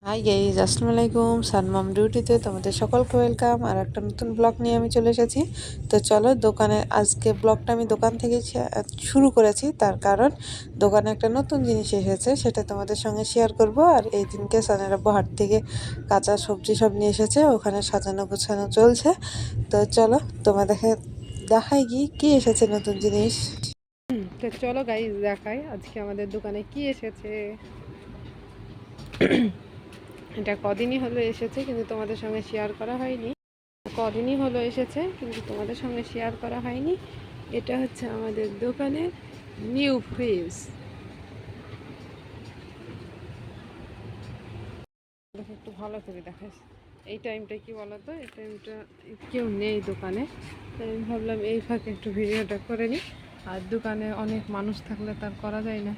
Hi guys, আসসালামু আলাইকুম। সানমাম ডিউটিতে তোমাদের সকলকে ওয়েলকাম। আর একটা নতুন ব্লগ নিয়ে আমি চলে এসেছি। তো চলো, দোকানে আজকে ব্লগটা আমি দোকান থেকে শুরু করেছি, তার কারণ দোকানে একটা নতুন জিনিস এসেছে, সেটা তোমাদের সঙ্গে শেয়ার করব। আর এই দিনকে সানের আব্বু হাট থেকে কাঁচা সবজি সব নিয়ে এসেছে, ওখানে সাজানো গোছানো চলছে। তো চলো তোমাদেরকে দেখাই কি এসেছে নতুন জিনিস। তো চলো গাইজ দেখাই আজকে আমাদের দোকানে কি এসেছে। এটা কদিনই হলো এসেছে, কিন্তু তোমাদের সঙ্গে শেয়ার করা হয়নি। কদিনই হলো এসেছে, কিন্তু তোমাদের সঙ্গে শেয়ার করা হয়নি। এটা হচ্ছে আমাদের দোকানের নিউ ফ্রিজ। দেখো একটু ভালো করে দেখাস। এই টাইমটা কি বলতো, এই টাইমটা কেউ নেই দোকানে, তাই আমি ভাবলাম এই ফাঁকে একটু ভিডিওটা করে নিই। আর দোকানে অনেক মানুষ থাকলে তার করা যায় না।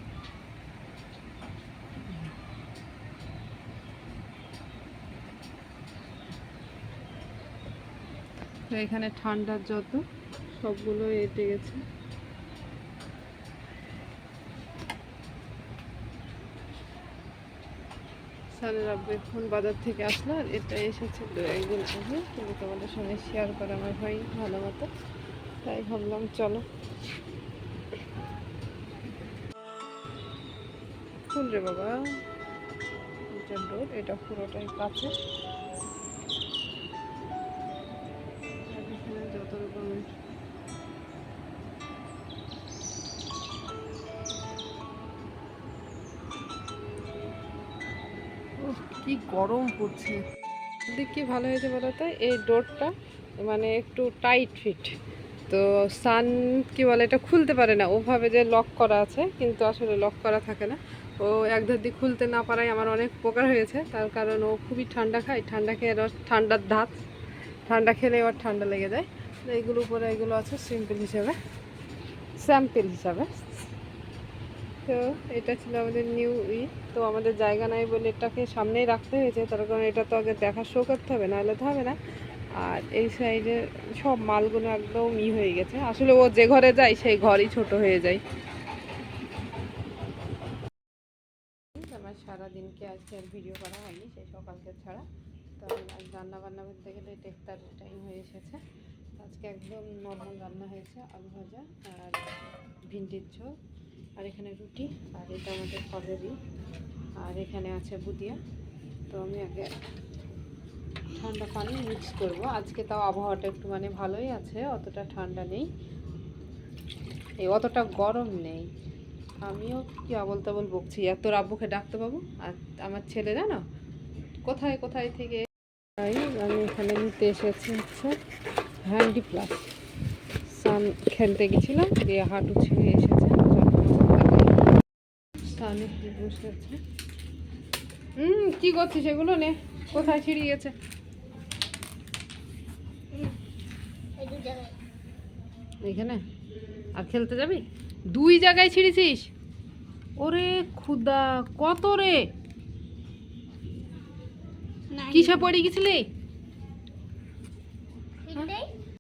তো এখানে ঠান্ডার যত সবগুলো এঁটে গেছে। সানের আব্বু এখন বাজার থেকে আসলো, আর এটা এসেছে একদিন আগে, কিন্তু তোমাদের সঙ্গে শেয়ার করা আমার হয়নি ভালো মতো, তাই ভাবলাম চলো। ফুল রে বাবা, এটা ডোর, এটা পুরোটাই কাছে। আর এখানে যত রকমের কি গরম পড়ছে। দিক কি ভালো হয়েছে বলো তো, এই ডোরটা মানে একটু টাইট ফিট। তো সান কি বলে, এটা খুলতে পারে না, ওভাবে যে লক করা আছে, কিন্তু আসলে লক করা থাকে না। ও এক ধার দিয়ে খুলতে না পারায় আমার অনেক উপকার হয়েছে, তার কারণ ও খুবই ঠান্ডা খায়। ঠান্ডা খেয়ে ঠান্ডার ধাত, ঠান্ডা খেলে ওর ঠান্ডা লেগে যায়। তো এইগুলো উপরে এগুলো আছে স্যাম্পল হিসাবে। তো এটা ছিল আমাদের নিউ তো আমাদের জায়গা নাই বলে এটাকে সামনেই রাখতে হয়েছে, তার কারণ এটা তো আগে দেখা শো করতে হবে, নাহলে তো হবে না। আর এই সাইডে সব মালগুলো একদম হয়ে গেছে, আসলে ও যে ঘরে যায় সেই ঘরই ছোট হয়ে যায়। আমার সারাদিনকে আজকে আর ভিডিও করা হয়নি, সেই সকালকে ছাড়া। তো আজ রান্না বান্না করতে গেলে টেক্তার টাইম হয়ে এসেছে। আজকে একদম নর্মাল রান্না হয়েছে, আলু ভাজা আর ভিন্ডির ঝোল, আর এখানে রুটি, আর এটা আমাদের ফলেরই, আর এখানে আছে বুদিয়া। তো আমি আগে ঠান্ডা পানি মিক্স করব আজকে, তাও আবহাওয়াটা একটু মানে ভালোই আছে, অতটা ঠান্ডা নেই, অতটা গরম নেই। আমিও কি আবল তাবল বকছি, এত আব্বুকে ডাকতে পাবো। আর আমার ছেলে জানো কোথায় কোথায় থেকে। তাই আমি এখানে নিতে এসেছি হচ্ছে হ্যান্ডি প্লাস। সান খেলতে গেছিলাম, দিয়ে হাঁটু ছিঁড়ে এসেছে, সানে কি বসে আছে। কি করছিস সেগুলো নে, কোথায় ছিঁড়ে গেছে এখানে। আর খেলতে যাবি, দুই জায়গায় ছিঁড়েছিস। ওরে খুদা, কত রে, কিসে পড়ে গেছিলি?